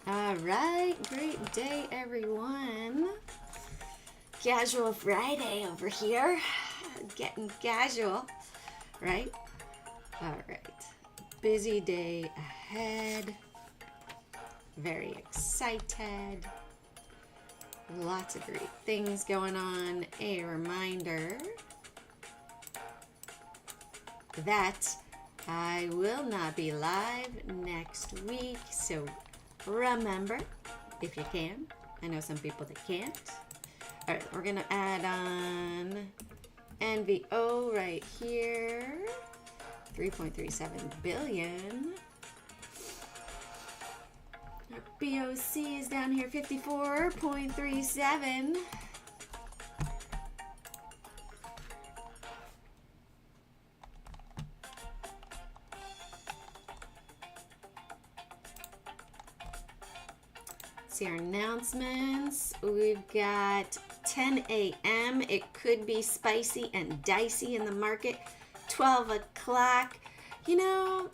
All right, great day, everyone. Casual Friday over here. Getting casual, right? All right. Busy day ahead. Very excited. Lots of great things going on. A reminder that I will not be live next week, so remember, if you can. I know some people that can't. All right, we're gonna add on NVO right here, 3.37 billion. Our BOC is down here, 54.37. See our announcements. We've got 10 a.m. It could be spicy and dicey in the market. 12 o'clock. You know,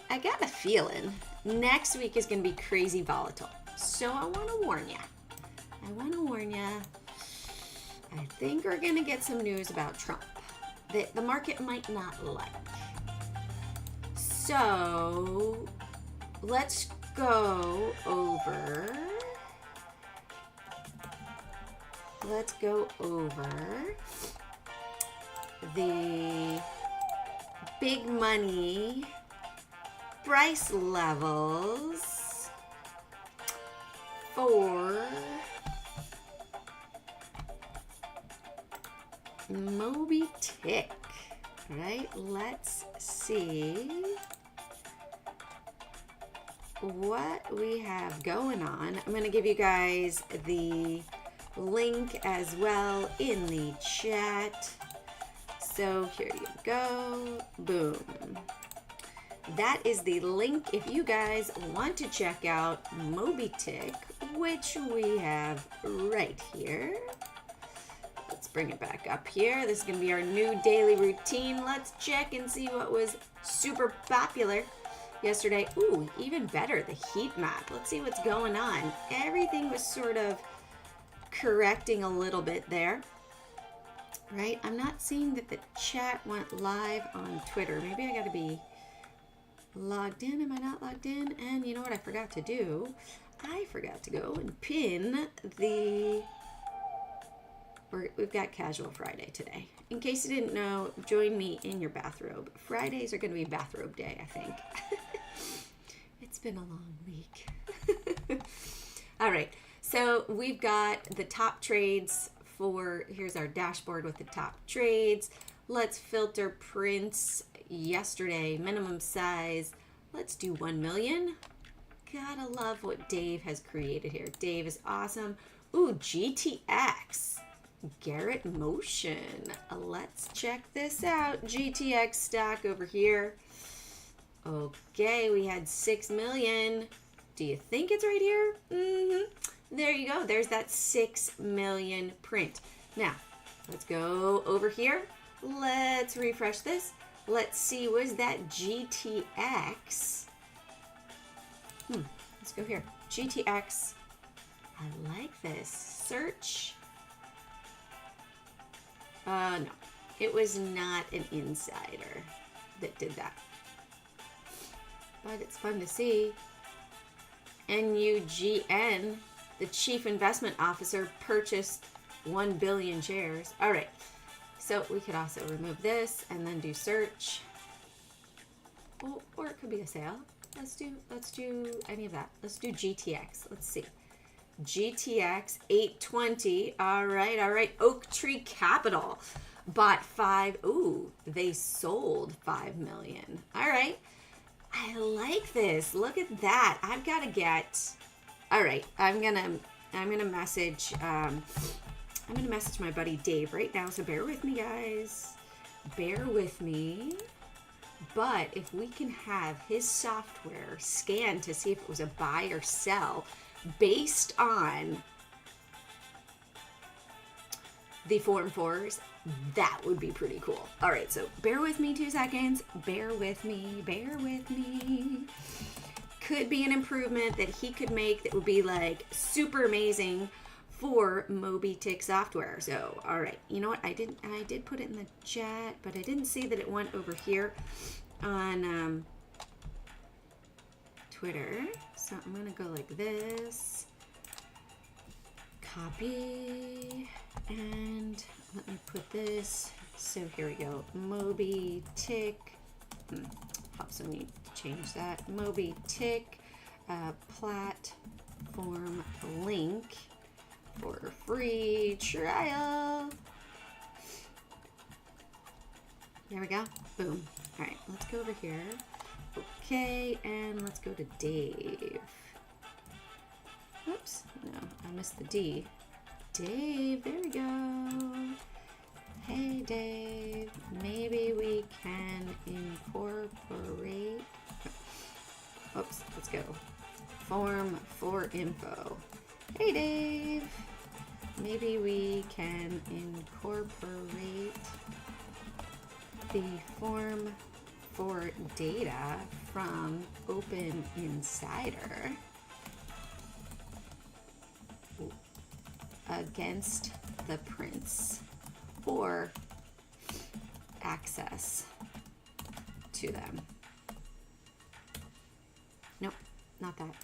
I got a feeling next week is going to be crazy volatile. So I want to warn you. I think we're going to get some news about Trump that the market might not like. So let's go over. Let's go over the big money price levels for Moby tick, right? Let's see what we have going on. I'm going to give you guys the link as well in the chat. So here you go. Boom. That is the link if you guys want to check out Moby tick, which we have right here. Let's bring it back up here. This is going to be our new daily routine. Let's check and see what was super popular yesterday. Ooh, even better, the heat map. Let's see what's going on. Everything was sort of correcting a little bit there, right? I'm not seeing that the chat went live on Twitter. Maybe I got to be logged in. Am I not logged in? And you know what I forgot to do? I forgot to go and pin the... We've got Casual Friday today. In case you didn't know, join me in your bathrobe. Fridays are going to be bathrobe day, I think. It's been a long week. All right, so we've got the top trades for, here's our dashboard with the top trades. Let's filter prints yesterday, minimum size. Let's do 1 million. Gotta love what Dave has created here. Dave is awesome. Ooh, GTX. Garrett Motion. Let's check this out. GTX stock over here. Okay, we had 6 million. Do you think it's right here? There you go. There's that 6 million print. Now, let's go over here. Let's refresh this. Let's see, was that GTX? Let's go here. GTX. I like this. Search. No, it was not an insider that did that. But it's fun to see. NUGN, the chief investment officer, purchased 1 billion shares. All right, so we could also remove this and then do search. Oh, or it could be a sale. Let's do any of that. Let's do GTX. Let's see. GTX 820. All right. Oak Tree Capital bought 5. Ooh, they sold 5 million. All right. I like this. Look at that. I've got to get. All right. I'm gonna message. I'm gonna message my buddy Dave right now. So bear with me, guys. Bear with me. But if we can have his software scan to see if it was a buy or sell based on the Form 4s, that would be pretty cool. All right, so bear with me 2 seconds. Bear with me. could be an improvement that he could make that would be like super amazing for Moby Tick software. So, all right, you know what? I did put it in the chat, but I didn't see that it went over here on Twitter. So I'm gonna go like this, copy, and let me put this. So here we go, Moby Tick. Also need to change that. Moby Tick platform link for free trial. There we go. Boom. All right, let's go over here. Okay, and let's go to Dave. Oops, no, I missed the D. Dave, there we go. Hey, Dave, maybe we can incorporate. Oops, let's go. Form for info. Hey, Dave, maybe we can incorporate the form for data from Open Insider against the prints for access to them. Nope, not that.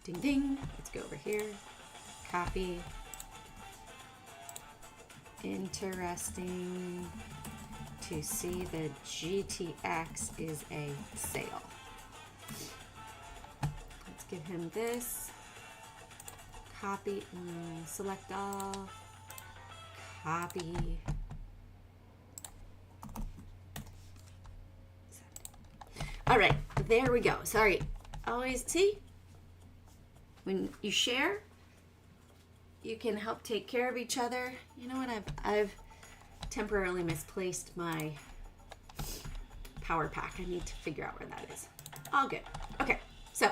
Ding ding. Let's go over here. Copy. Interesting to see the GTX is a sale. Let's give him this. Copy, select all. Copy. All right, there we go. Sorry, always, see? When you share, you can help take care of each other. You know what, I've temporarily misplaced my power pack. I need to figure out where that is. All good. Okay, so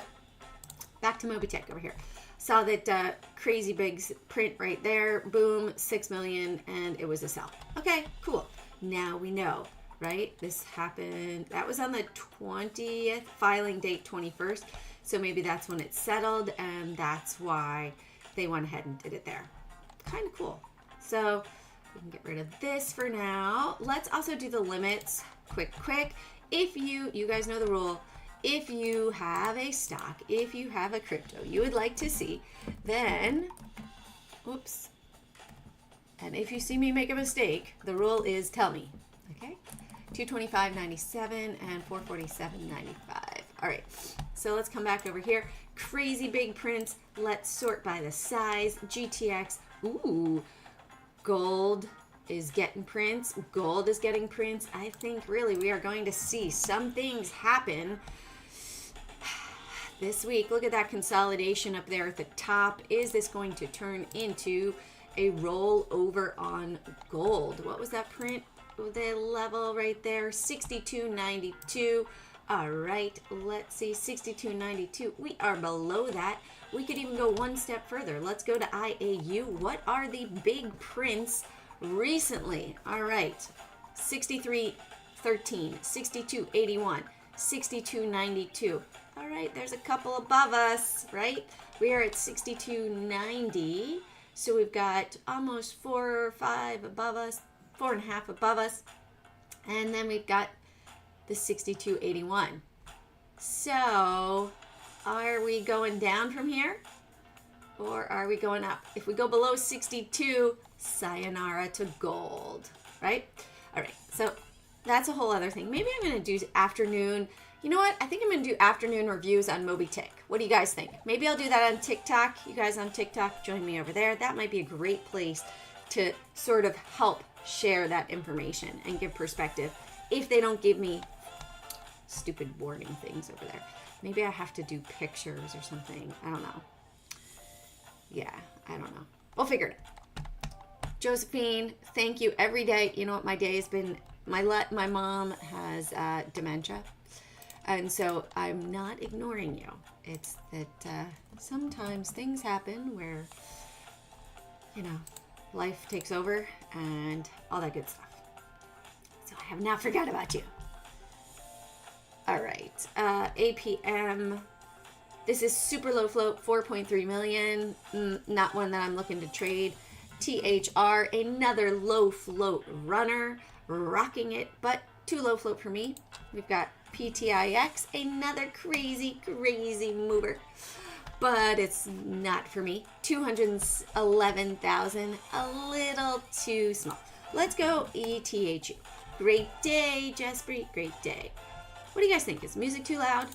back to Moby Tick over here. Saw that crazy big print right there. Boom, 6 million, and it was a sell. Okay, cool. Now we know, right? This happened, that was on the 20th, filing date 21st. So maybe that's when it settled, and that's why they went ahead and did it there. Kind of cool. So we can get rid of this for now. Let's also do the limits quick. If you guys know the rule, if you have a stock, if you have a crypto you would like to see, then, oops, and if you see me make a mistake, the rule is tell me, okay? 225.97 and 447.95. All right, so let's come back over here. Crazy big prints. Let's sort by the size. GTX, ooh, gold is getting prints. Gold is getting prints. I think really we are going to see some things happen this week. Look at that consolidation up there at the top. Is this going to turn into a rollover on gold? What was that print? The level right there, 62.92. All right, let's see, 62.92. We are below that. We could even go one step further. Let's go to IAU. What are the big prints recently? All right, 63.13, 62.81, 62.92. All right, there's a couple above us, right? We are at 62.90. So we've got almost 4 or 5 above us, 4.5 above us. And then we've got the 62.81. So are we going down from here or are we going up? If we go below 62, sayonara to gold, right? All right, so that's a whole other thing. Maybe I'm going to do afternoon. You know what? I think I'm going to do afternoon reviews on Moby Tick. What do you guys think? Maybe I'll do that on TikTok. You guys on TikTok, join me over there. That might be a great place to sort of help share that information and give perspective if they don't give me stupid warning things over there. Maybe I have to do pictures or something. I don't know. Yeah, I don't know. We'll figure it out. Josephine, thank you every day. You know what my day has been? My mom has dementia. And so I'm not ignoring you. It's that sometimes things happen where, you know, life takes over and all that good stuff. So I have not forgot about you. All right, APM. This is super low float, 4.3 million. Not one that I'm looking to trade. THR, another low float runner, rocking it, but too low float for me. We've got PTIX, another crazy, crazy mover, but it's not for me. 211,000, a little too small. Let's go ETHU. Great day, Jaspreet, great day. What do you guys think? Is music too loud?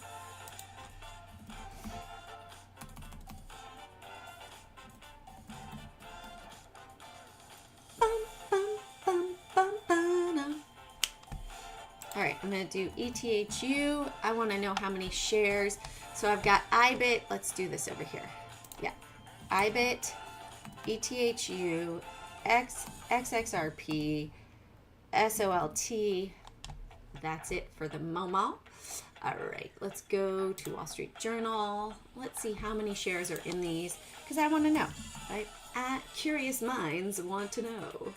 All right, I'm gonna do ETHU. I wanna know how many shares. So I've got IBIT, let's do this over here. Yeah, IBIT, ETHU, XXRP, SOLT. That's it for the Momo. All right, let's go to Wall Street Journal. Let's see how many shares are in these, because I wanna know, right? Curious minds want to know.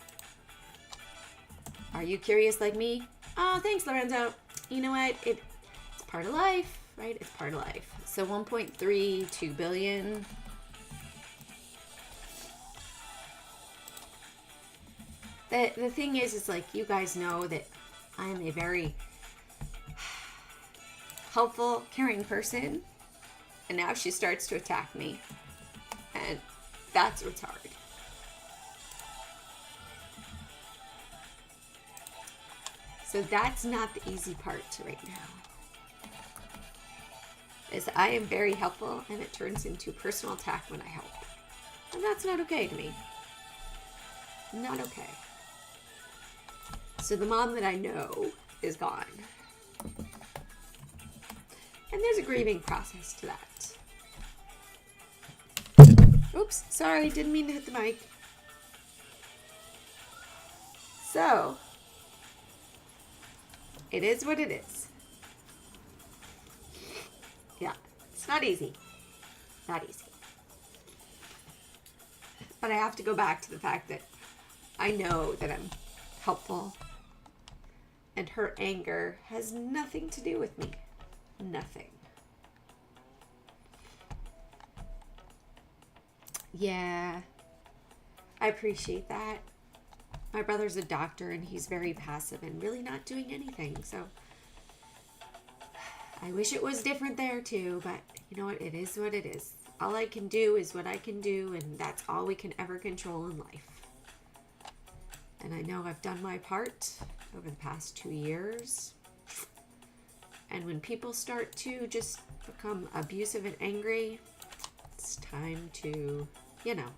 Are you curious like me? Oh, thanks, Lorenzo. You know what? It's part of life, right? It's part of life. So 1.32 billion. The thing is like, you guys know that I'm a very helpful, caring person. And now she starts to attack me. And that's what's hard. So that's not the easy part right now. Is I am very helpful and it turns into personal attack when I help. And that's not okay to me. Not okay. So the mom that I know is gone. And there's a grieving process to that. Oops, sorry, didn't mean to hit the mic. So, it is what it is. Yeah, it's not easy. Not easy. But I have to go back to the fact that I know that I'm helpful. And her anger has nothing to do with me. Nothing. Yeah, I appreciate that. My brother's a doctor and he's very passive and really not doing anything. So I wish it was different there too, but you know what? It is what it is. All I can do is what I can do, and that's all we can ever control in life. And I know I've done my part over the past 2 years. And when people start to just become abusive and angry, it's time to, you know,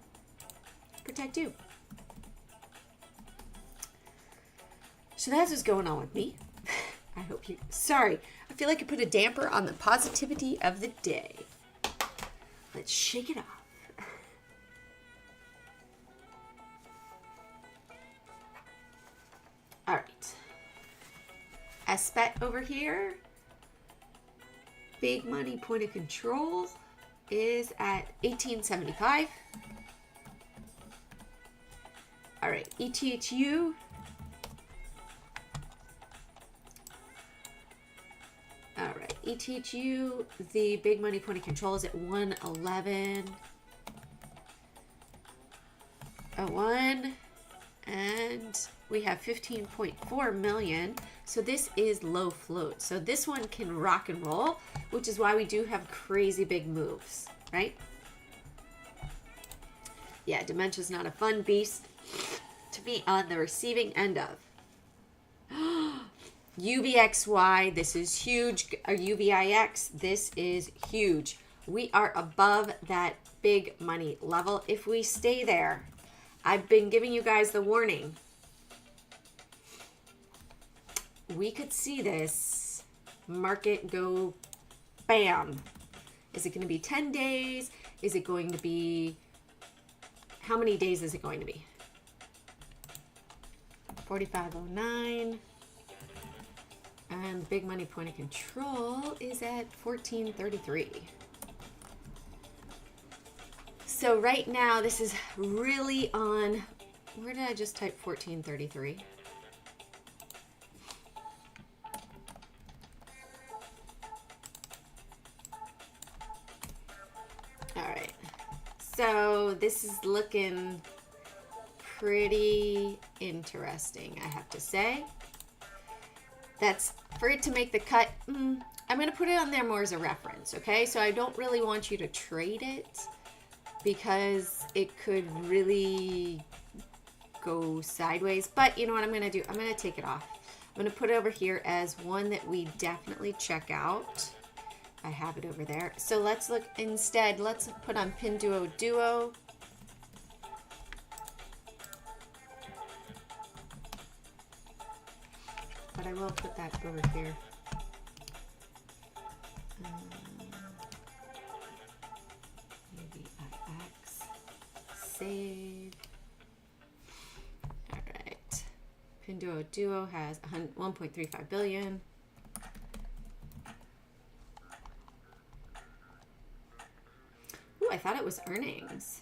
protect you. So that's what's going on with me. I hope you... Sorry, I feel like I put a damper on the positivity of the day. Let's shake it off. All right. SPET over here. Big money point of control is at 1875. All right, ETHU. All right, ETHU, the big money point of control is at 111. 01. And we have 15.4 million. So this is low float. So this one can rock and roll, which is why we do have crazy big moves, right? Yeah, Dementia's not a fun beast to be on the receiving end of. UVXY, this is huge. UVIX, this is huge. We are above that big money level. If we stay there, I've been giving you guys the warning. We could see this market go bam. Is it going to be 10 days? Is it going to be, how many days is it going to be? 4509. And the big money point of control is at 1433. So right now, this is really on, where did I just type 1433? All right. So this is looking pretty interesting, I have to say. That's for it to make the cut. I'm going to put it on there more as a reference, okay? So I don't really want you to trade it because it could really go sideways. But you know what I'm going to do? I'm going to take it off. I'm going to put it over here as one that we definitely check out. I have it over there. So let's look instead. Let's put on Pinduoduo. But I will put that over here. Maybe IX. Save. All right. Pinduoduo has 1.35 billion. Ooh, I thought it was earnings.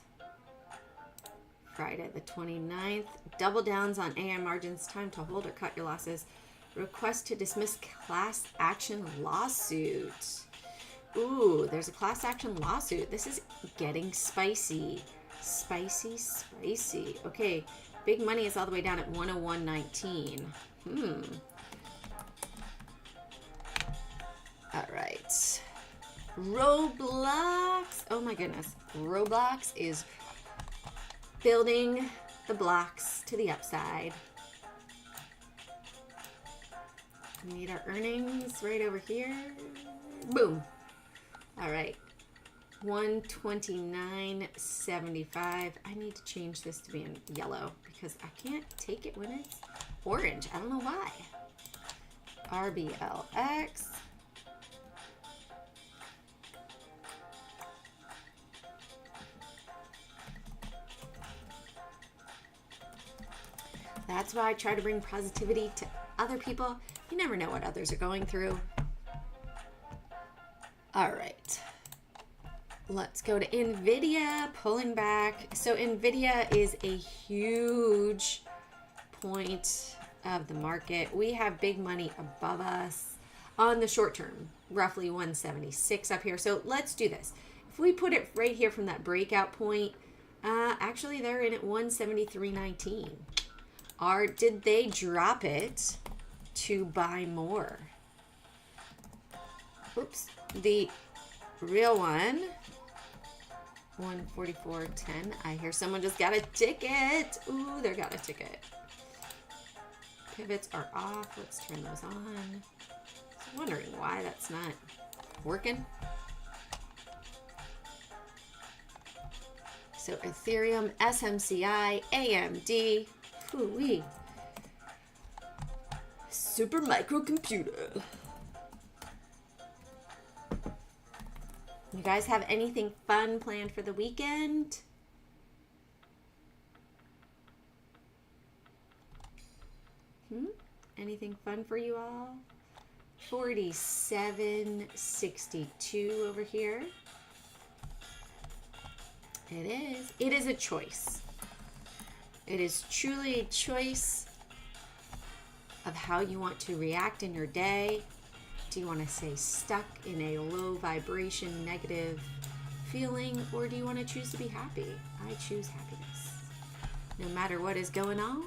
Friday the 29th. Double downs on AM margins. Time to hold or cut your losses. Request to dismiss class action lawsuit. Ooh, there's a class action lawsuit. This is getting spicy. Spicy, spicy. Okay, big money is all the way down at 101.19. All right. Roblox. Oh my goodness. Roblox is building the blocks to the upside. We need our earnings right over here. Boom. All right. 129.75. I need to change this to be in yellow because I can't take it when it's orange. I don't know why. RBLX. That's why I try to bring positivity to other people. You never know what others are going through. All right. Let's go to NVIDIA, pulling back. So NVIDIA is a huge point of the market. We have big money above us on the short term, roughly 176 up here. So let's do this. If we put it right here from that breakout point, actually they're in at 173.19. Did they drop it to buy more? Oops. The real one, 144.10. I hear someone just got a ticket. Ooh, they got a ticket. Pivots are off. Let's turn those on. I'm wondering why that's not working. So Ethereum, SMCI, AMD. Ooh-wee. Super microcomputer. You guys have anything fun planned for the weekend? Anything fun for you all? 47.62 over here. It is. It is a choice. It is truly a choice of how you want to react in your day. Do you want to stay stuck in a low vibration, negative feeling, or do you want to choose to be happy? I choose happiness. No matter what is going on,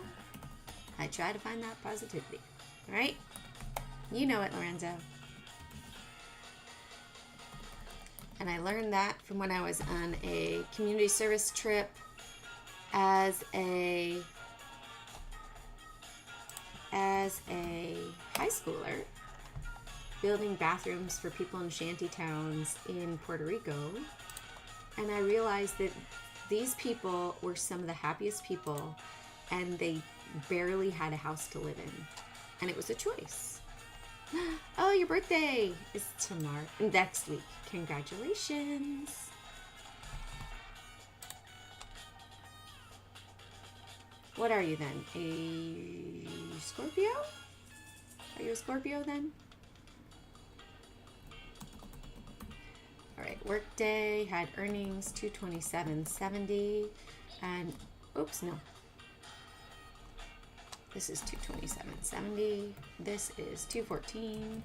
I try to find that positivity. All right? You know it, Lorenzo. And I learned that from when I was on a community service trip as a high schooler, building bathrooms for people in shanty towns in Puerto Rico. And I realized that these people were some of the happiest people, and they barely had a house to live in. And it was a choice. Oh, your birthday is tomorrow, next week. Congratulations. What are you then? A Scorpio? Are you a Scorpio then? All right, workday had earnings 227.70, and oops, no. This is 227.70. This is 214.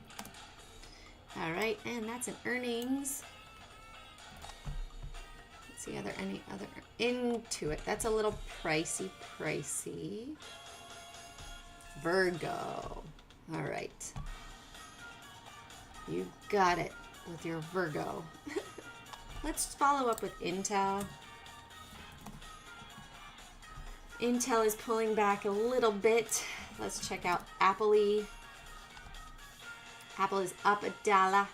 All right, and that's an earnings see, are there any other into it? That's a little pricey. Virgo. All right. You got it with your Virgo. Let's follow up with Intel. Intel is pulling back a little bit. Let's check out Apple. Apple is up $1. Let's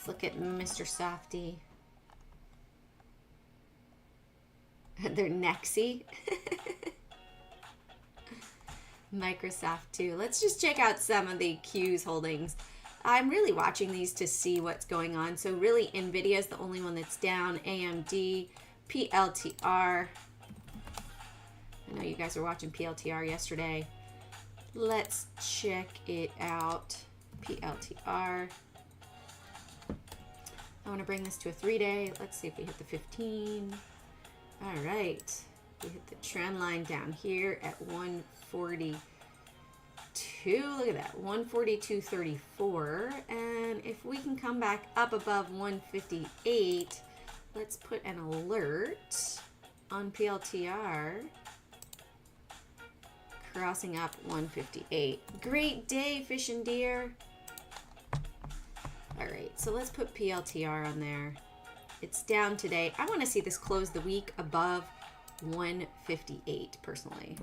look at Mr. Softy. They're Nexy. Microsoft too. Let's just check out some of the Q's holdings. I'm really watching these to see what's going on. So really NVIDIA is the only one that's down. AMD, PLTR. I know you guys were watching PLTR yesterday. Let's check it out. PLTR. I want to bring this to a 3-day. Let's see if we hit the 15. All right. We hit the trend line down here at 142. Look at that, 142.34. And if we can come back up above 158, let's put an alert on PLTR. Crossing up 158. Great day, fish and deer. All right, so let's put PLTR on there. It's down today. I want to see this close the week above 158 personally.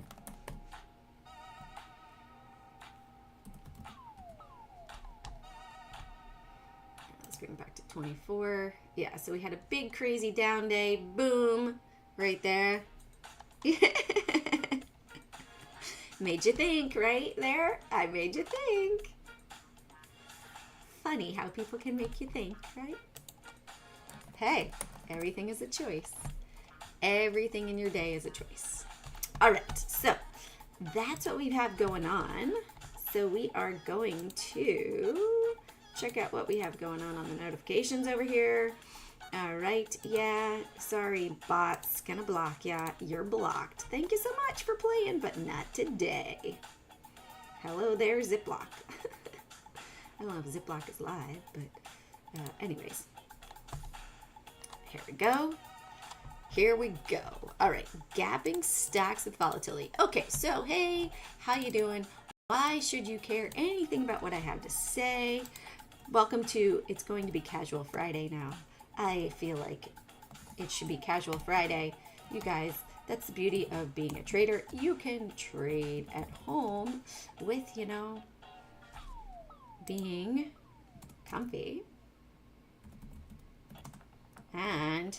Let's bring it back to 24. Yeah, so we had a big crazy down day. Boom, right there. Made you think right there. I made you think. Funny how people can make you think, right? Hey, everything is a choice. Everything in your day is a choice. All right, so that's what we have going on. So we are going to check out what we have going on the notifications over here. All right, yeah, sorry, bots, gonna block ya. You're blocked. Thank you so much for playing, but not today. Hello there, Ziploc. I don't know if Ziploc is live, but anyways. Here we go. Here we go. All right, gapping stocks with volatility. Okay, so hey, how you doing? Why should you care anything about what I have to say? Welcome to, it's going to be Casual Friday now. I feel like it should be Casual Friday. You guys, that's the beauty of being a trader. You can trade at home with, you know, being comfy and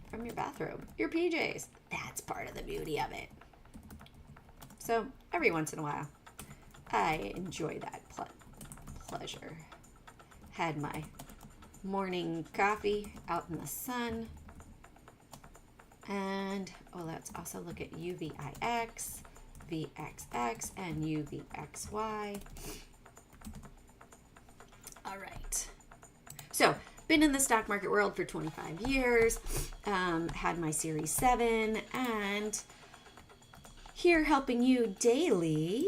from your bathrobe, your PJs. That's part of the beauty of it. So every once in a while, I enjoy that pleasure. Had my morning coffee out in the sun. And oh, let's also look at UVIX, VXX, and UVXY. All right. So, been in the stock market world for 25 years, had my Series 7, and here helping you daily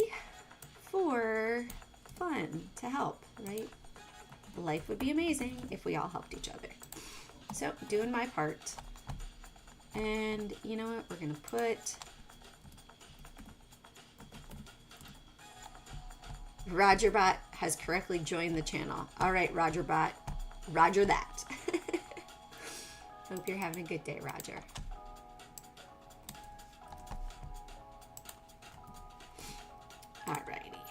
for fun, to help, right? Life would be amazing if we all helped each other. So, doing my part. And you know what? We're going to put RogerBot has correctly joined the channel. All right, RogerBot. Roger that. Hope you're having a good day, Roger. Alrighty.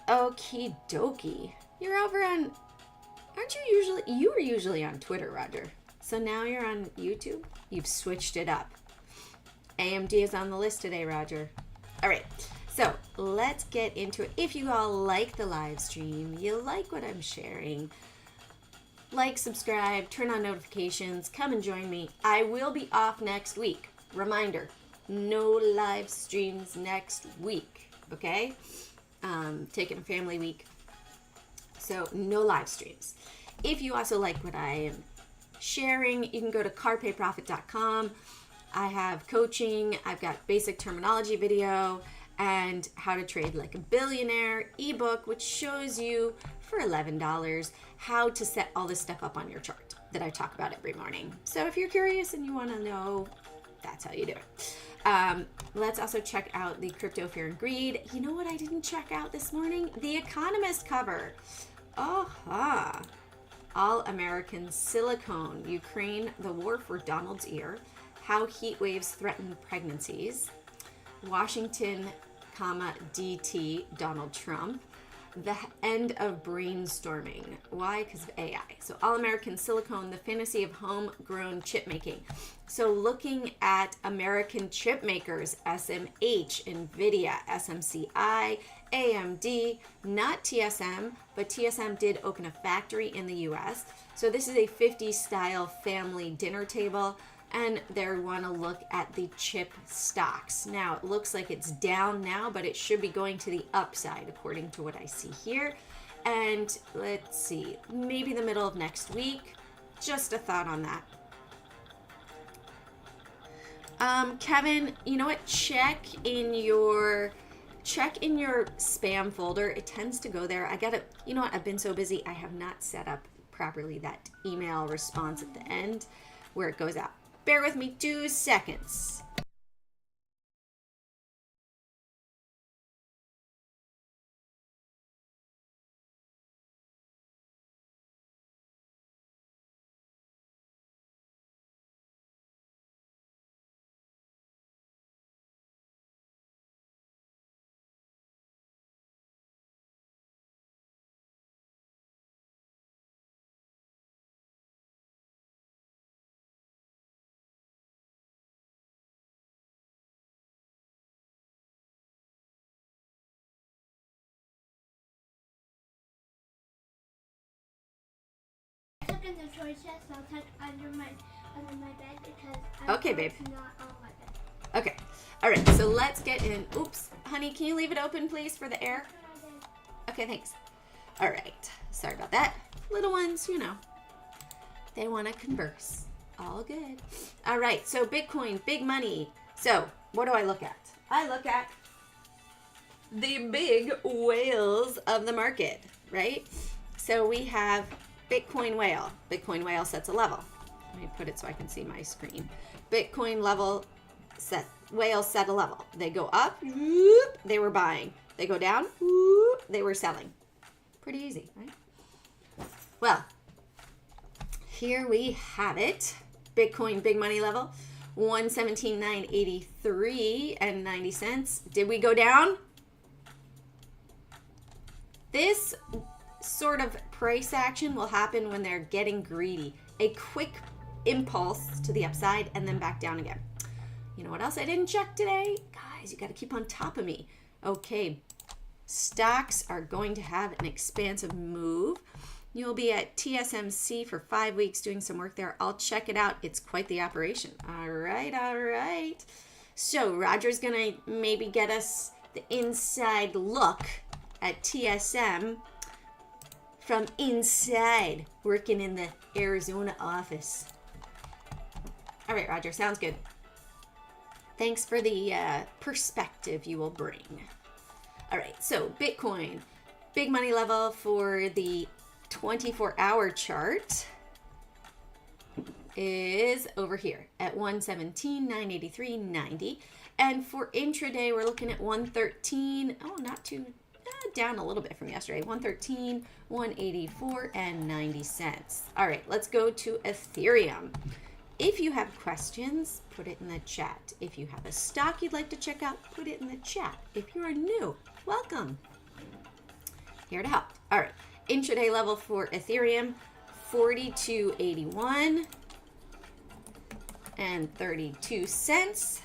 Okie dokie. You're over on, aren't you usually, you were usually on Twitter, Roger. So now you're on YouTube? You've switched it up. AMD is on the list today, Roger. All right. So let's get into it. If you all like the live stream, you like what I'm sharing, like, subscribe, turn on notifications, come and join me. I will be off next week. Reminder, no live streams next week, okay? Taking a family week, so no live streams. If you also like what I am sharing, you can go to carpayprofit.com. I have coaching, I've got basic terminology video, and how to trade like a billionaire ebook, which shows you for $11. How to set all this stuff up on your chart that I talk about every morning. So if you're curious and you want to know, that's how you do it. Let's also check out the Crypto Fear and Greed. You know what I didn't check out this morning? The Economist cover. Aha. All American Silicone. Ukraine, the war for Donald's ear. How heat waves threaten pregnancies. Washington, DT, Donald Trump. The end of brainstorming. Why? Because of AI. So All American Silicone, the fantasy of homegrown chip making. So looking at American chip makers, SMH, NVDA, SMCI, AMD, not TSM, but TSM did open a factory in the US. So this is a 50 style family dinner table. And they want to look at the chip stocks. Now, it looks like it's down now, but it should be going to the upside, according to what I see here. And let's see, maybe the middle of next week. Just a thought on that. Kevin, you know what? Check in your spam folder. It tends to go there. You know what? I've been so busy. I have not set up properly that email response at the end where it goes out. Bear with me 2 seconds. In the choices, I'll tuck under my bed because okay, babe. Not on my bed. Okay. All right. So let's get in. Oops, honey, can you leave it open, please, for the air? Okay, thanks. All right. Sorry about that. Little ones, you know, they want to converse. All good. All right. So Bitcoin, big money. So what do I look at? I look at the big whales of the market, right? So we have Bitcoin whale. Bitcoin whale sets a level. Let me put it so I can see my screen. Bitcoin level set. Whale set a level. They go up, whoop, they were buying. They go down, whoop, they were selling. Pretty easy, right? Well, here we have it. Bitcoin big money level, 117,983 and 90 cents. Did we go down? This sort of price action will happen when they're getting greedy. A quick impulse to the upside and then back down again. You know what else I didn't check today? Guys, you got to keep on top of me. Okay, stocks are going to have an expansive move. You'll be at TSMC for 5 weeks doing some work there. I'll check it out. It's quite the operation. All right. So Roger's going to maybe get us the inside look at TSM from inside, working in the Arizona office. All right, Roger, sounds good. Thanks for the perspective you will bring. All right, so Bitcoin, big money level for the 24-hour chart is over here at 117,983.90. And for intraday, we're looking at 113. Oh, not too down a little bit from yesterday. 113, 184 and 90 cents. All right, let's go to Ethereum. If you have questions, put it in the chat. If you have a stock you'd like to check out, put it in the chat. If you are new, welcome. Here to help. All right, intraday level for Ethereum, 42.81 and 32 cents.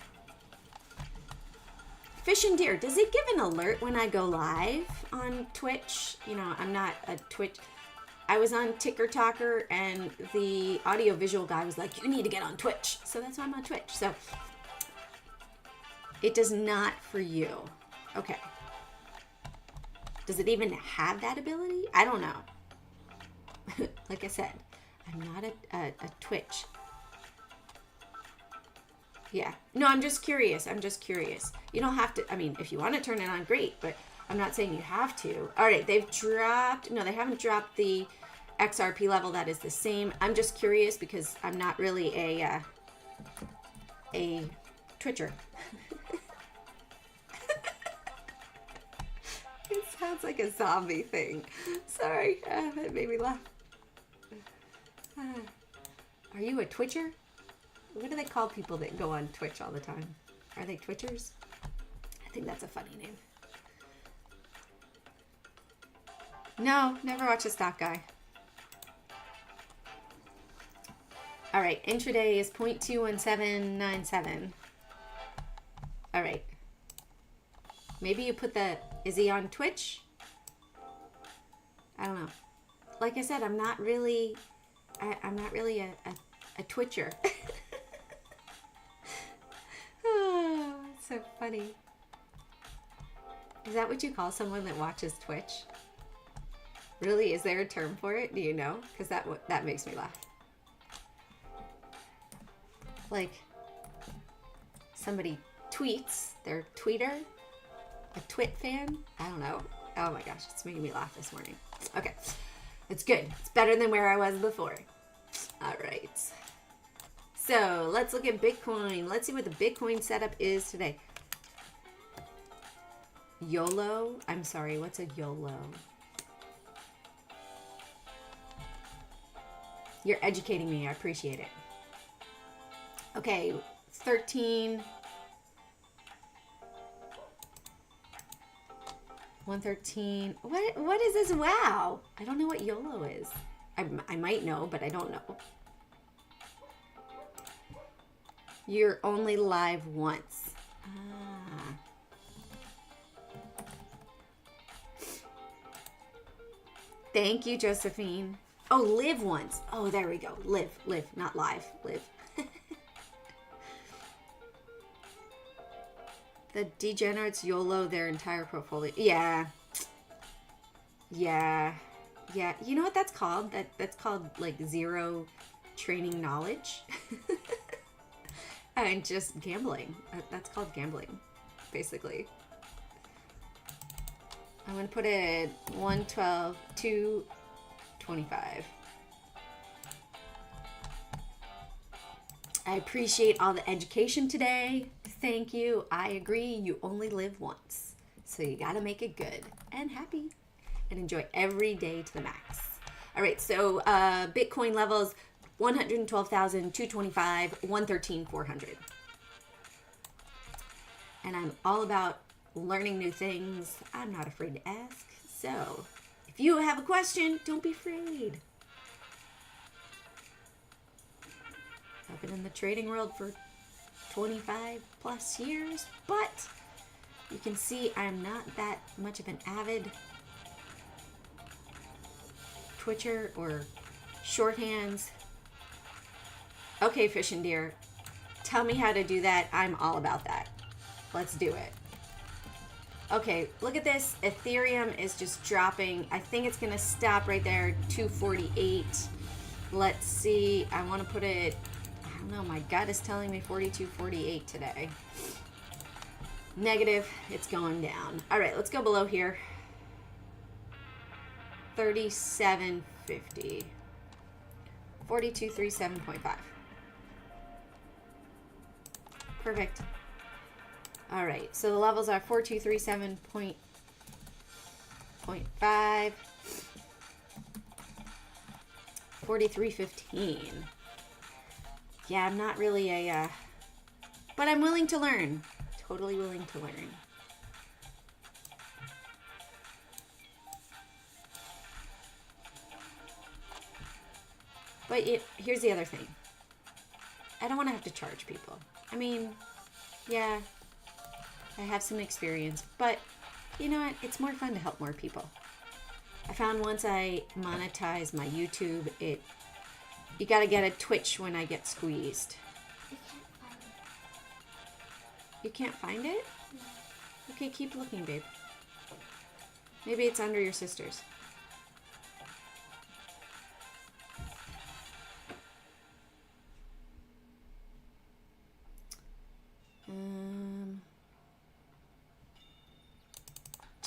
Fish and Deer, does it give an alert when I go live on Twitch? You know, I'm not a Twitch. I was on Ticker Talker and the audio visual guy was like, you need to get on Twitch. So that's why I'm on Twitch. So it does not for you. Okay. Does it even have that ability? I don't know. Like I said, I'm not a Twitch. Yeah. No, I'm just curious. You don't have to, I mean, if you want to turn it on, great. But I'm not saying you have to. All right, they've dropped, no, they haven't dropped the XRP level. That is the same. I'm just curious because I'm not really a Twitcher. It sounds like a zombie thing. Sorry, it made me laugh. Are you a Twitcher? What do they call people that go on Twitch all the time? Are they Twitchers? I think that's a funny name. No, never watched a stock guy. All right, intraday is 0.21797. All right. Maybe you put the, is he on Twitch? I don't know. Like I said, I'm not really a Twitcher. Oh, it's so funny. Is that what you call someone that watches Twitch? Really? Is there a term for it? Do you know? Because that makes me laugh. Like, somebody tweets, their tweeter, a twit fan? I don't know. Oh my gosh, it's making me laugh this morning. Okay, it's good. It's better than where I was before. All right. So let's look at Bitcoin. Let's see what the Bitcoin setup is today. YOLO? I'm sorry, what's a YOLO? You're educating me. I appreciate it. Okay, 13. 113. What is this? Wow. I don't know what YOLO is. I might know, but I don't know. You're only live once. Ah. Thank you, Josephine. Oh, live once. Oh, there we go. Live, not live. Live. The degenerates YOLO their entire portfolio. Yeah. You know what that's called? That's called like zero training knowledge. And just gambling. That's called gambling, basically. I'm going to put it 112, 225. I appreciate all the education today. Thank you. I agree. You only live once. So you got to make it good and happy and enjoy every day to the max. All right. So Bitcoin levels 112,225, 113,400. And I'm all about learning new things. I'm not afraid to ask. So if you have a question, don't be afraid. I've been in the trading world for 25 plus years, but you can see I'm not that much of an avid Twitcher or shorthands. Okay, Fish and Deer, tell me how to do that. I'm all about that. Let's do it. Okay, look at this. Ethereum is just dropping. I think it's going to stop right there, 248. Let's see. I want to put it, I don't know, my gut is telling me 42.48 today. Negative, it's going down. All right, let's go below here. 37.50. 4237.5. Perfect. All right, so the levels are 4237.5, 4315. Yeah, I'm not really a, but I'm willing to learn. Totally willing to learn. But here's the other thing. I don't want to have to charge people. I mean, yeah, I have some experience, but you know what? It's more fun to help more people. I found once I monetize my YouTube, you got to get a twitch when I get squeezed. You can't find it? No. Okay, keep looking, babe. Maybe it's under your sister's.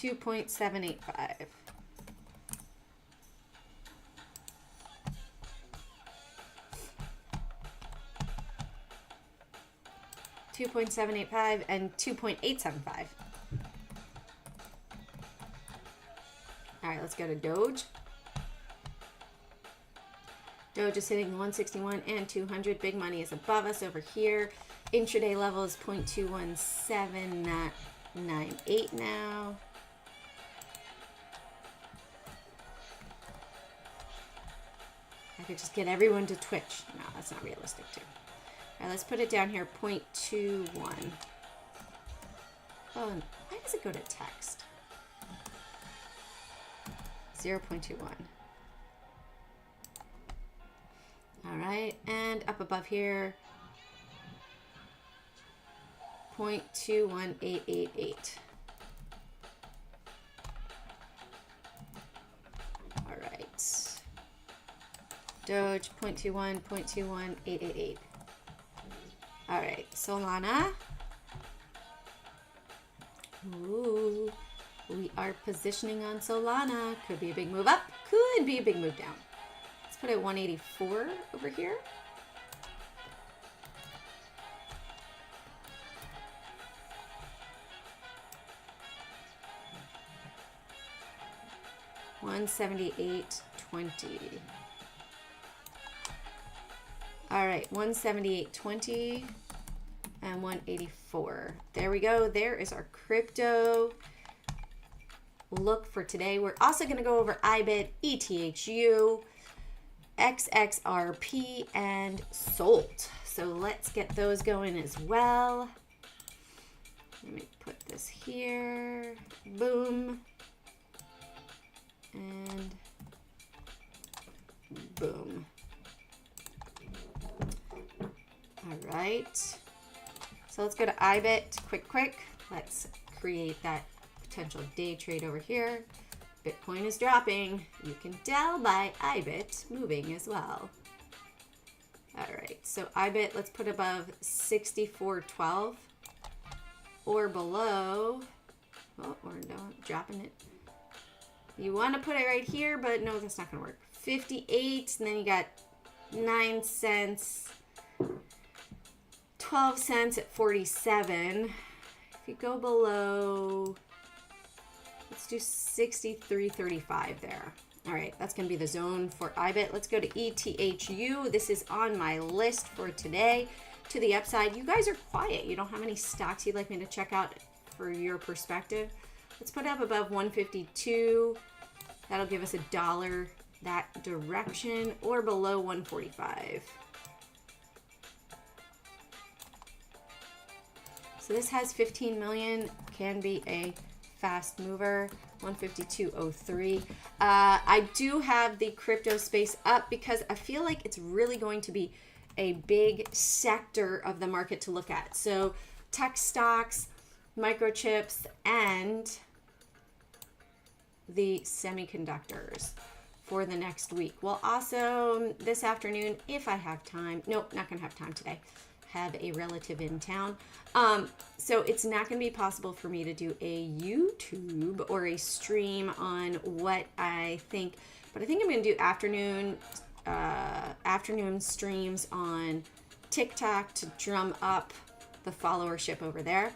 2.785. $2.785 and 2.875. All right, let's go to Doge. Doge is hitting 161 and 200. Big money is above us over here. Intraday level is 0.21798 now. I could just get everyone to Twitch. No, that's not realistic too. All right, let's put it down here, 0.21. Oh, why does it go to text? 0.21. All right, and up above here, 0.21888. All right. Doge, 0.21, 0.21888. All right, Solana. Ooh, we are positioning on Solana. Could be a big move up, could be a big move down. Let's put it 184 over here. $178.20. All right, 178.20 and 184. There we go. There is our crypto look for today. We're also going to go over IBIT, ETHU, XXRP, and SOLT. So let's get those going as well. Let me put this here. Boom. And boom. All right. So let's go to IBIT quick. Let's create that potential day trade over here. Bitcoin is dropping. You can tell by IBIT moving as well. All right. So IBIT, let's put above 64.12 or below. Oh, or no, dropping it. You want to put it right here, but no, that's not going to work. 58, and then you got 9 cents, 12 cents at 47. If you go below, let's do 63.35 there. All right, that's going to be the zone for IBIT. Let's go to ETHU. This is on my list for today. To the upside, you guys are quiet. You don't have any stocks you'd like me to check out for your perspective. Let's put it up above 152. That'll give us $1 that direction, or below 145. So this has 15 million, can be a fast mover. 152.03. I do have the crypto space up because I feel like it's really going to be a big sector of the market to look at. So tech stocks, microchips, and the semiconductors for the next week. Well, also this afternoon, if I have time, nope, not gonna have time today, have a relative in town. So it's not gonna be possible for me to do a YouTube or a stream on what I think, but I think I'm gonna do afternoon streams on TikTok to drum up the followership over there.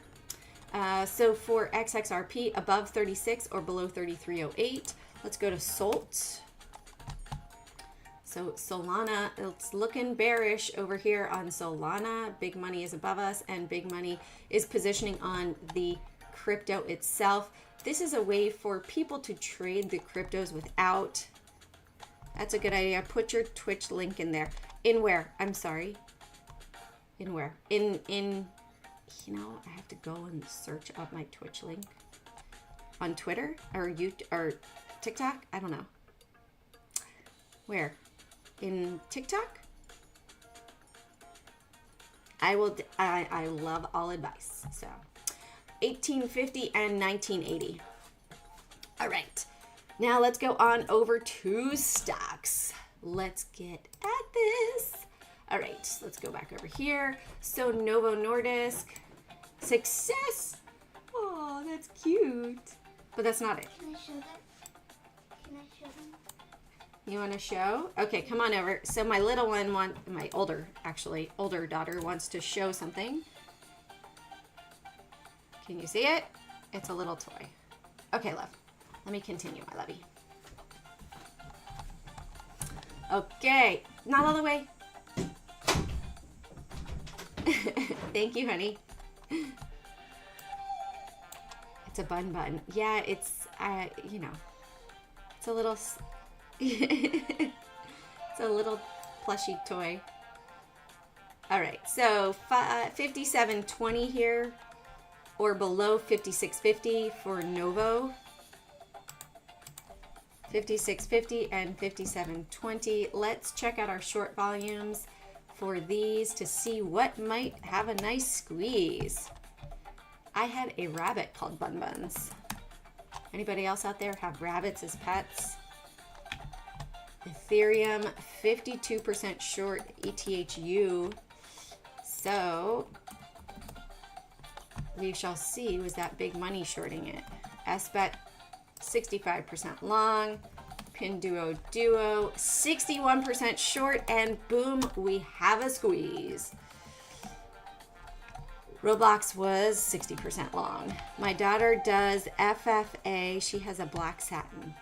So for XXRP, above 36 or below 33.08. Let's go to SOLT. So Solana, it's looking bearish over here on Solana. Big money is above us, and big money is positioning on the crypto itself. This is a way for people to trade the cryptos without. That's a good idea. Put your Twitch link in there. In where? I'm sorry. In where? In you know, I have to go and search up my Twitch link on Twitter or YouTube or TikTok. I don't know. Where? In TikTok? I love all advice. So 1850 and 1980. All right. Now let's go on over to stocks. Let's get at this. All right, let's go back over here. So Novo Nordisk, success. Oh, that's cute. But that's not it. Can I show that? Can I show them? You want to show? Okay, come on over. So my little one my older daughter wants to show something. Can you see it? It's a little toy. Okay, love. Let me continue, my lovey. Okay, not all the way. Thank you, honey. It's a bun. Yeah, it's, you know, it's a little, it's a little plushy toy. All right, so 57.20 here, or below 56.50 for Novo. 56.50 and 57.20. Let's check out our short volumes for these to see what might have a nice squeeze. I had a rabbit called Bun Buns. Anybody else out there have rabbits as pets? Ethereum, 52% short ETHU. So we shall see, was that big money shorting it? SBET, 65% long. Pinduo Duo, 61% short, and boom, we have a squeeze. Roblox was 60% long. My daughter does FFA. She has a black satin.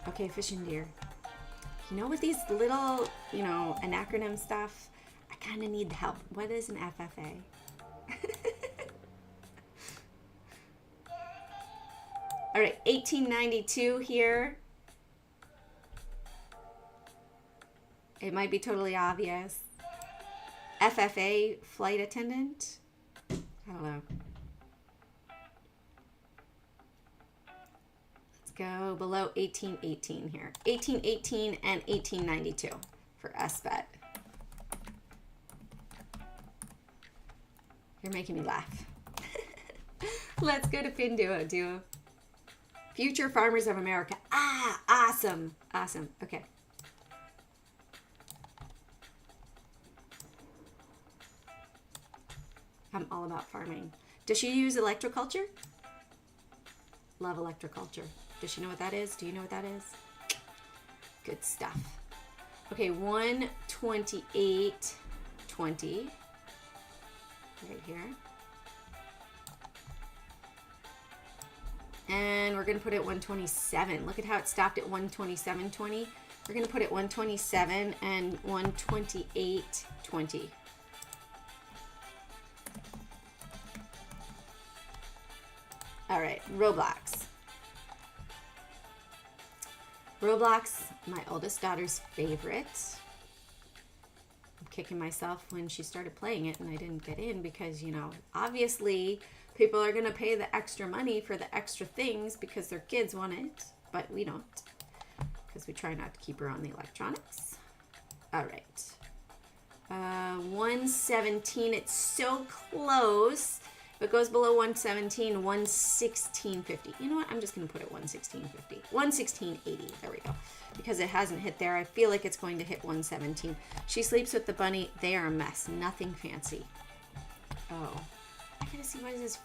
Okay, Fish and Deer. You know, with these little, you know, an acronym stuff, I kind of need the help. What is an FFA? All right, 1892 here. It might be totally obvious. FFA, flight attendant. I don't know. Let's go below 1818 here. 1818 and 1892 for SBET. You're making me laugh. Let's go to Pinduo Duo. Future Farmers of America. Ah, awesome. Awesome. Okay. I'm all about farming. Does she use electroculture? Love electroculture. Does she know what that is? Do you know what that is? Good stuff. Okay, 128.20. Right here. And we're going to put it 127. Look at how it stopped at 127.20. We're going to put it 127 and 128.20. All right, Roblox. Roblox, my oldest daughter's favorite. I'm kicking myself when she started playing it and I didn't get in because, you know, obviously people are going to pay the extra money for the extra things because their kids want it, but we don't because we try not to keep her on the electronics. All right. 117, it's so close. If it goes below 117, 116.50. You know what? I'm just going to put it 116.50. 116.80. There we go. Because it hasn't hit there. I feel like it's going to hit 117. She sleeps with the bunny. They are a mess. Nothing fancy. Oh. I gotta see, what is this?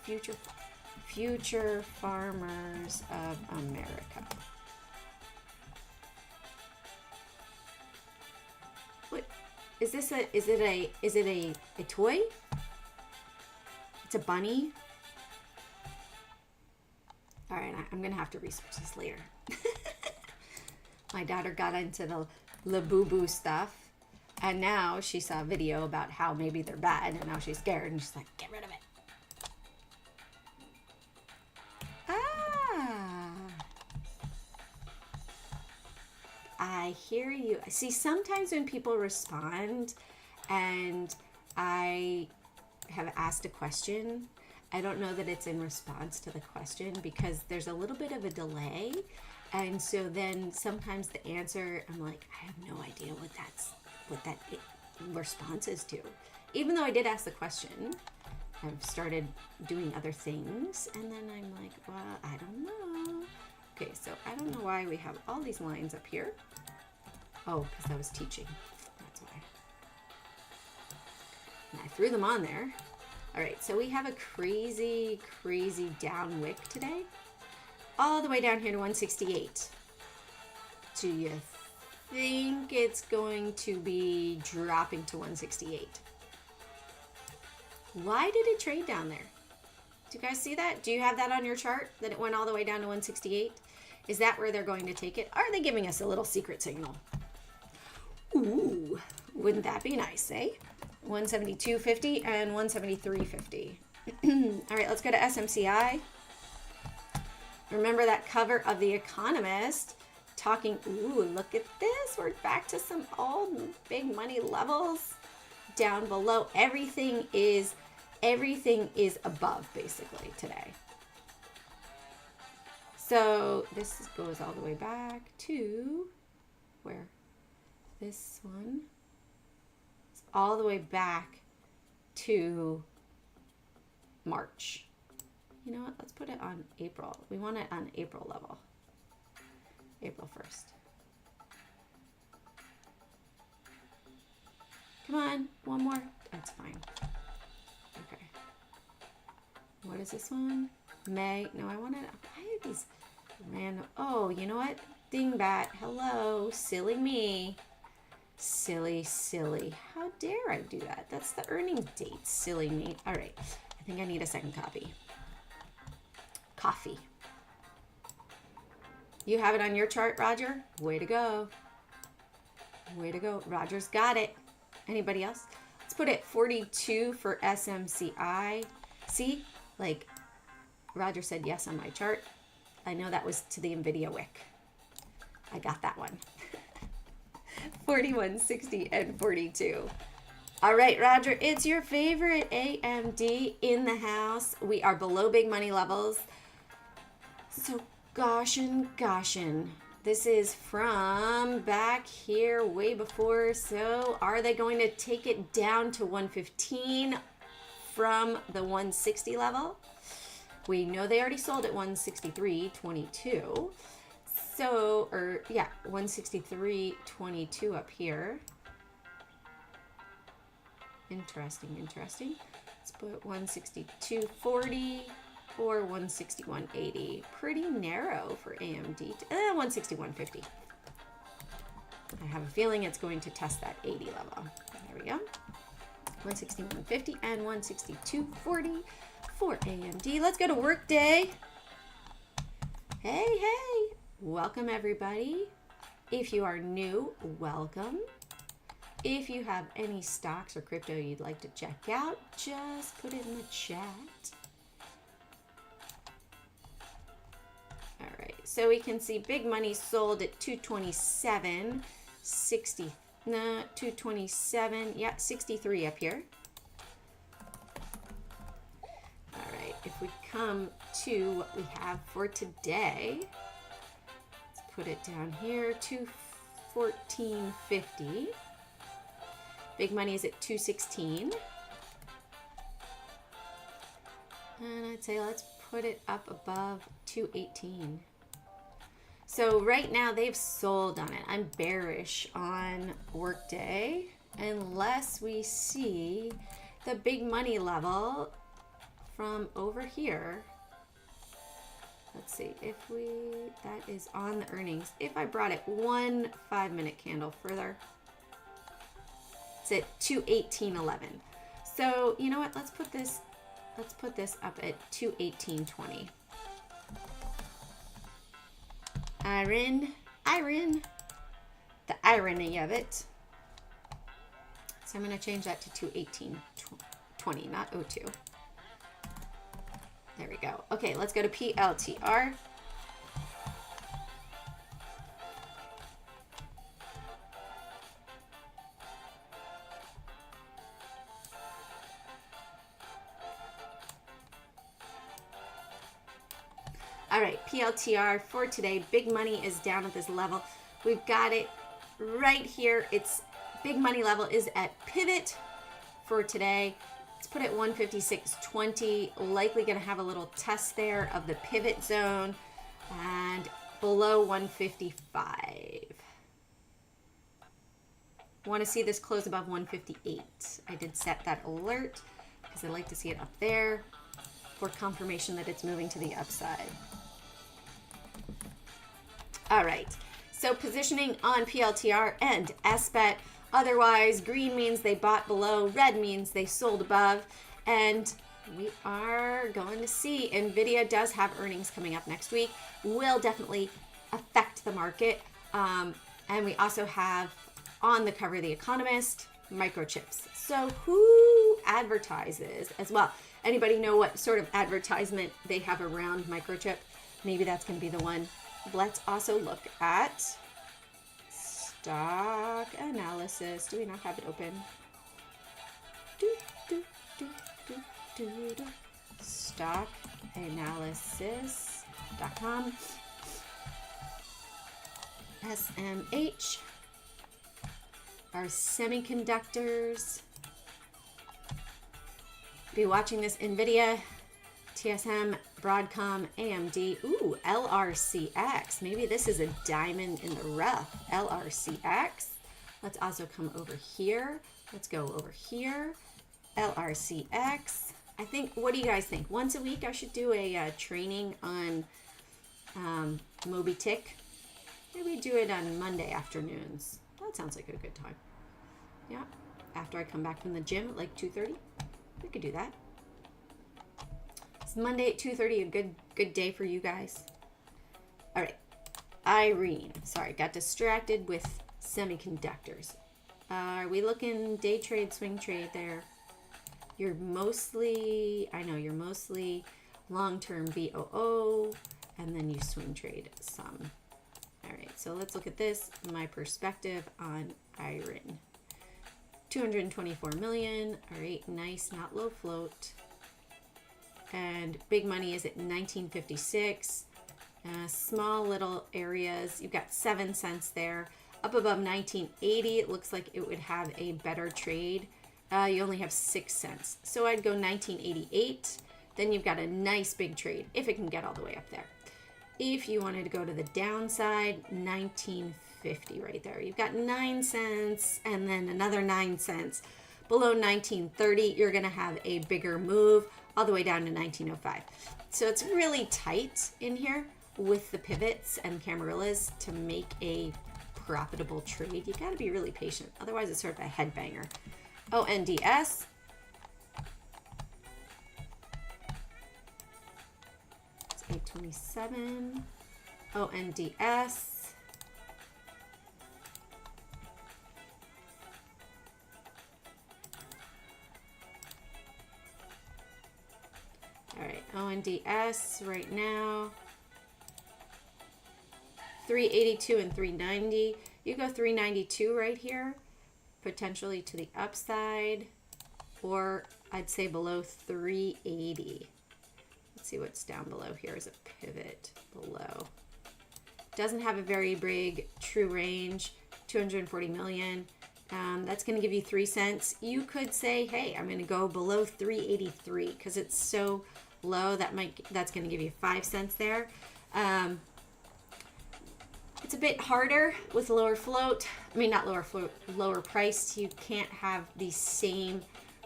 Future Farmers of America. What is this? Is it a toy? It's a bunny. All right, I'm gonna have to research this later. My daughter got into the Labubu stuff, and now she saw a video about how maybe they're bad, and now she's scared, and she's like, get rid of it. I hear you. See, sometimes when people respond and I have asked a question, I don't know that it's in response to the question because there's a little bit of a delay. And so then sometimes the answer, I'm like, I have no idea what that response is to. Even though I did ask the question, I've started doing other things. And then I'm like, well, I don't know. Okay, so I don't know why we have all these lines up here. Oh, because I was teaching. That's why. And I threw them on there. All right, so we have a crazy, crazy down wick today. All the way down here to 168. Do you think it's going to be dropping to 168? Why did it trade down there? Do you guys see that? Do you have that on your chart, that it went all the way down to 168? Is that where they're going to take it? Are they giving us a little secret signal? Ooh, wouldn't that be nice, eh? 172.50 and 173.50. All right, let's go to SMCI. Remember that cover of The Economist talking, ooh, look at this. We're back to some old big money levels down below. Everything is above basically today. So this goes all the way back to where? This one is all the way back to March. You know what? Let's put it on April. We want it on April level. April 1st. Come on, one more. That's fine. Okay. What is this one? May. No, I want it. Why are these random? Oh, you know what? Dingbat. Hello. Silly me. Silly, silly. How dare I do that? That's the earnings date. Silly me. All right. I think I need a second copy. Coffee. You have it on your chart, Roger? Way to go. Way to go. Roger's got it. Anybody else? Let's put it 42 for SMCI. See? Like, Roger said yes on my chart. I know that was to the NVDA wick. I got that one. 41, 60, and 42. All right, Roger, it's your favorite AMD in the house. We are below big money levels. So goshin. This is from back here way before. So are they going to take it down to 115 from the 160 level? We know they already sold at 163.22. So, 163.22 up here. Interesting. Let's put 162.40 or 161.80. Pretty narrow for AMD. 161.50. I have a feeling it's going to test that 80 level. There we go. 161.50 and 162.40 for AMD. Let's go to Workday. Hey. Welcome, everybody. If you are new, welcome. If you have any stocks or crypto you'd like to check out, just put it in the chat. All right, so we can see big money sold at 227.60. No, 227. Yeah, 63 up here. All right, if we come to what we have for today, let's put it down here, 214.50. Big money is at 216. And I'd say let's put it up above 218. So right now they've sold on it. I'm bearish on Workday unless we see the big money level from over here. Let's see if that is on the earnings. If I brought it 1 5-minute candle further, it's at 218.11. So you know what? Let's put this up at 218.20. Iron, the irony of it. So I'm going to change that to 218.20, not 02. There we go. Okay, let's go to PLTR. All right, PLTR for today. Big money is down at this level. We've got it right here. It's big money level is at pivot for today. Let's put it 156.20. Likely going to have a little test there of the pivot zone and below 155. Want to see this close above 158. I did set that alert. because I like to see it up there for confirmation that it's moving to the upside. All right, so positioning on PLTR and SBET. Otherwise, green means they bought below, red means they sold above, and we are going to see NVIDIA does have earnings coming up next week. Will definitely affect the market. And we also have on the cover of The Economist, microchips. So who advertises as well? Anybody know what sort of advertisement they have around microchip? Maybe that's going to be the one. Let's also look at stock analysis. Do we not have it open? Stockanalysis.com. SMH. Our semiconductors. Be watching this NVIDIA, TSM, Broadcom, AMD. Ooh, LRCX. Maybe this is a diamond in the rough. LRCX. Let's also come over here. Let's go over here. LRCX. I think, what do you guys think? Once a week I should do a training on Moby Tick. Maybe do it on Monday afternoons. That sounds like a good time. Yeah, after I come back from the gym at like 2:30. We could do that. Is Monday at 2:30 a good day for you guys? All right, Irene. Sorry, got distracted with semiconductors. Are we looking day trade, swing trade there? You're mostly, I know you're mostly long-term VOO, and then you swing trade some. All right, so let's look at this. My perspective on Irene. 224 million. All right, nice, not low float. And big money is at 1956. Small little areas. You've got 7 cents there. Up above 1980, it looks like it would have a better trade. You only have 6 cents. So I'd go 1988. Then you've got a nice big trade if it can get all the way up there. If you wanted to go to the downside, 1950 right there. You've got 9 cents and then another 9 cents. Below 1930, you're going to have a bigger move all the way down to 1905. So it's really tight in here with the pivots and camarillas to make a profitable trade. You got to be really patient. Otherwise, it's sort of a headbanger. ONDS. It's 827. ONDS. All right, ONDS right now. 382 and 390. You go 392 right here, potentially to the upside, or I'd say below 380. Let's see what's down below here is a pivot below. Doesn't have a very big true range, 240 million. That's going to give you 3 cents. You could say, hey, I'm going to go below 383 because it's so low that's going to give you 5 cents there. It's a bit harder with lower float. I mean, not lower float, lower price. You can't have the same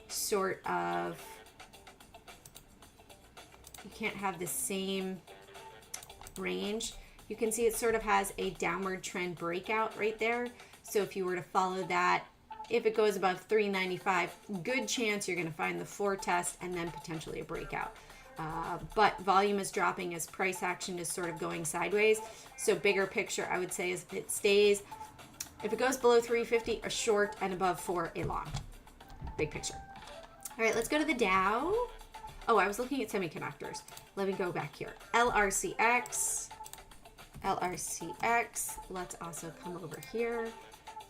sort of, you can't have the same range. You can see it sort of has a downward trend breakout right there. So if you were to follow that, if it goes above 395, good chance you're going to find the 4 test and then potentially a breakout. But volume is dropping as price action is sort of going sideways. So bigger picture, I would say, is if it stays, if it goes below 350, a short, and above 4, a long. Big picture. All right, let's go to the Dow. Oh, I was looking at semiconductors. Let me go back here. LRCX. LRCX. Let's also come over here.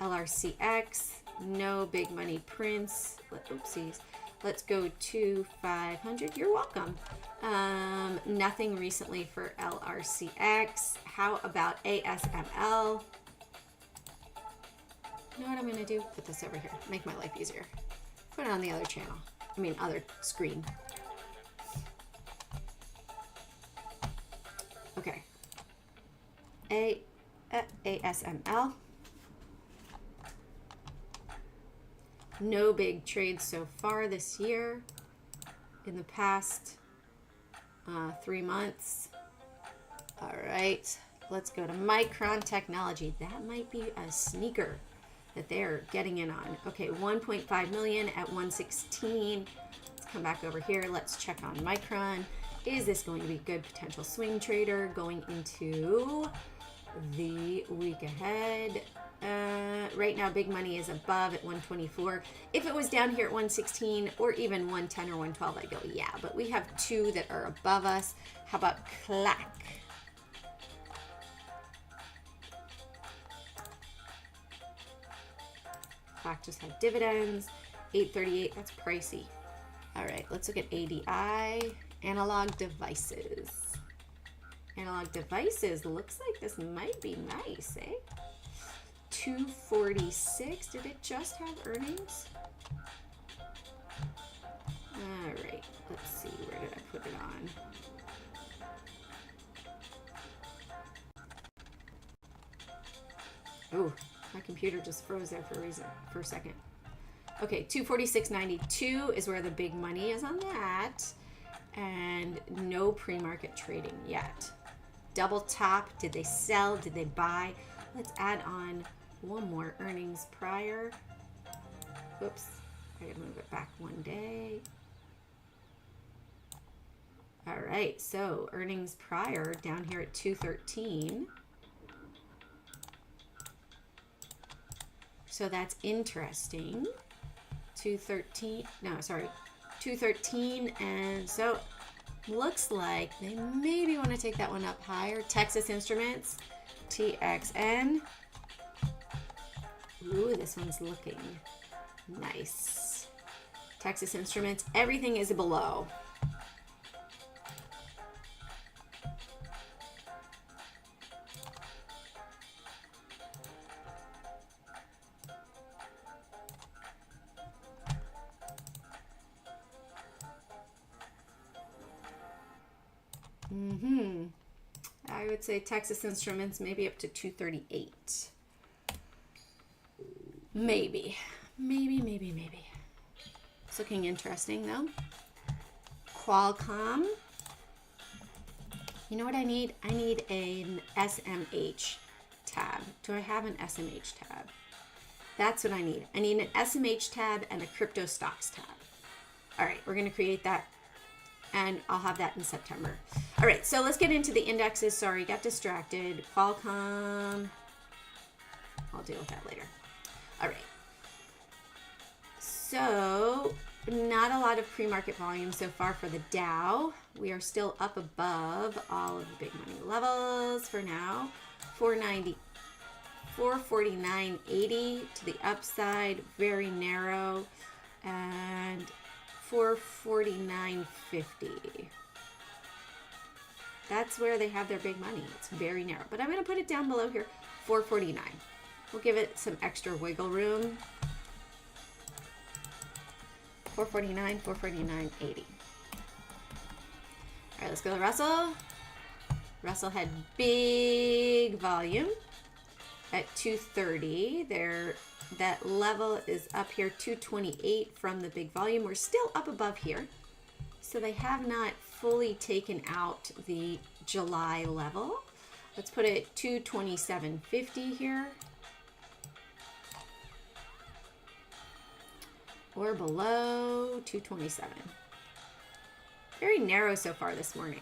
LRCX. No big money prints. Oopsies. Let's go to 500. You're welcome. Nothing recently for LRCX. How about ASML? You know what I'm going to do? Put this over here. Make my life easier. Put it on the other channel. I mean, other screen. Okay. ASML. No big trades so far this year. in the past 3 months. All right, let's go to Micron Technology. That might be a sneaker that they're getting in on. Okay, 1.5 million at 116. Let's come back over here. Let's check on Micron. Is this going to be good potential swing trader going into the week ahead? Right now, big money is above at 124. If it was down here at 116 or even 110 or 112, I'd go, yeah. But we have two that are above us. How about Clack? Clack just had dividends. 838, that's pricey. All right, let's look at ADI. Analog devices. Analog devices, looks like this might be nice, eh? 246, did it just have earnings? All right, let's see, where did I put it on? Oh, my computer just froze there for a second. Okay, 246.92 is where the big money is on that. And no pre-market trading yet. Double top, did they sell, did they buy? Let's add on one more earnings prior. Oops, I gotta move it back one day. All right, so earnings prior down here at 213. So that's interesting. 213, no, sorry, 213, and so looks like they maybe want to take that one up higher. Texas Instruments, TXN. Ooh, this one's looking nice. Texas Instruments, everything is below. I would say Texas Instruments maybe up to 238. Maybe. It's looking interesting though. Qualcomm. You know what I need? I need an SMH tab. Do I have an SMH tab? That's what I need. I need an SMH tab and a crypto stocks tab. All right, we're going to create that. And I'll have that in September. All right, so let's get into the indexes. Sorry, got distracted. Qualcomm. I'll deal with that later. All right. So, not a lot of pre-market volume so far for the Dow. We are still up above all of the big money levels for now. 490, 449.80 to the upside, very narrow. And 449.50. That's where they have their big money. It's very narrow, but I'm going to put it down below here, 449. We'll give it some extra wiggle room. 449, 449.80. All right, let's go to Russell. Russell had big volume at 230. That level is up here, 228 from the big volume. We're still up above here. So they have not fully taken out the July level. Let's put it 227.50 here. Or below 227. Very narrow so far this morning.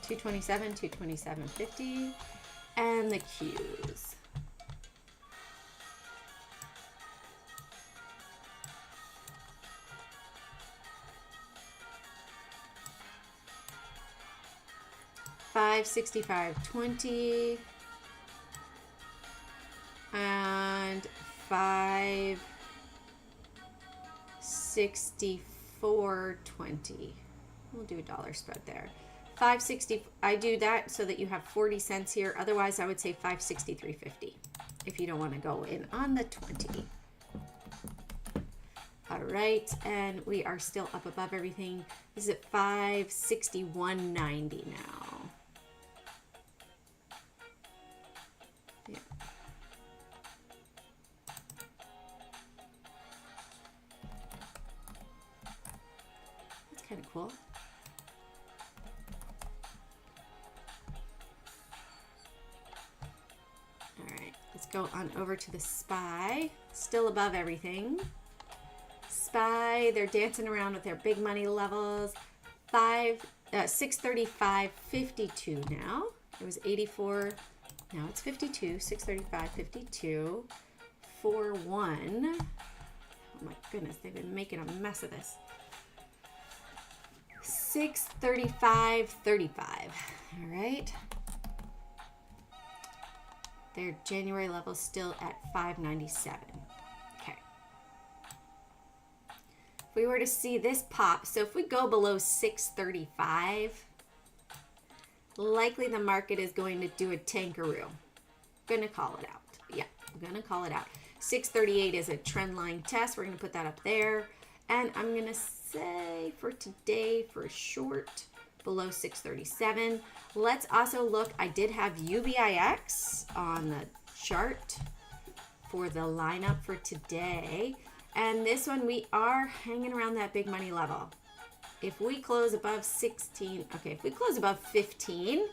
227, 227.50. And the Qs. $565.20 and $564.20. We'll do a dollar spread there. 560. I do that so that you have 40 cents here. Otherwise, I would say 563.50 if you don't want to go in on the 20. All right, and we are still up above everything. This is at 561.90 now. Yeah. cool. All right, let's go on over to the SPY. Still above everything. SPY, they're dancing around with their big money levels. 635.52 now. It was 84. Now it's 52. 635.52. 41. Oh my goodness, they've been making a mess of this. 635.35. All right. Their January level still at 597. Okay. If we were to see this pop, so if we go below 635, likely the market is going to do a tankaroo. Gonna call it out. Yeah, I'm gonna call it out. 638 is a trend line test. We're gonna put that up there. And I'm gonna say for today, for short, below 637. Let's also look, I did have UVIX on the chart for the lineup for today. And this one, we are hanging around that big money level. If we close above 16, okay, if we close above 15,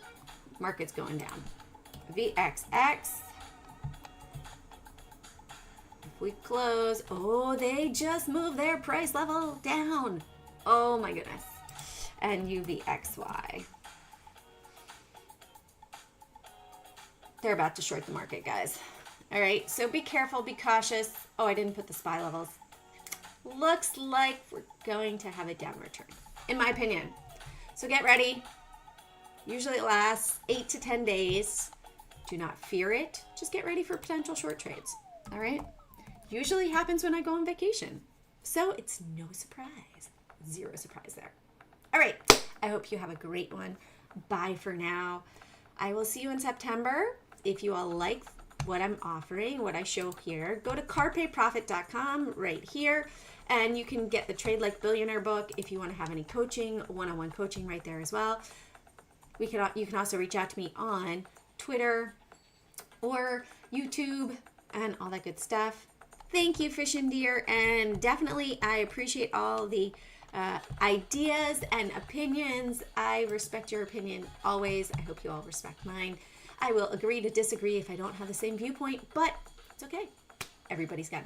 market's going down. VXX. If we close, oh, they just moved their price level down. Oh my goodness. And UVXY. They're about to short the market, guys. All right, so be careful, be cautious. Oh, I didn't put the SPY levels. Looks like we're going to have a downward turn, in my opinion. So get ready. Usually it lasts 8 to 10 days. Do not fear it. Just get ready for potential short trades. All right? Usually happens when I go on vacation. So it's no surprise. Zero surprise there. All right. I hope you have a great one. Bye for now. I will see you in September. If you all like what I'm offering, what I show here, go to carpeprofit.com right here, and you can get the Trade Like Billionaire book if you want to have any coaching, one-on-one coaching right there as well. You can also reach out to me on Twitter or YouTube and all that good stuff. Thank you, Fish and Deer, and definitely I appreciate all the ideas and opinions. I respect your opinion always. I hope you all respect mine. I will agree to disagree if I don't have the same viewpoint, but it's okay. Everybody's got an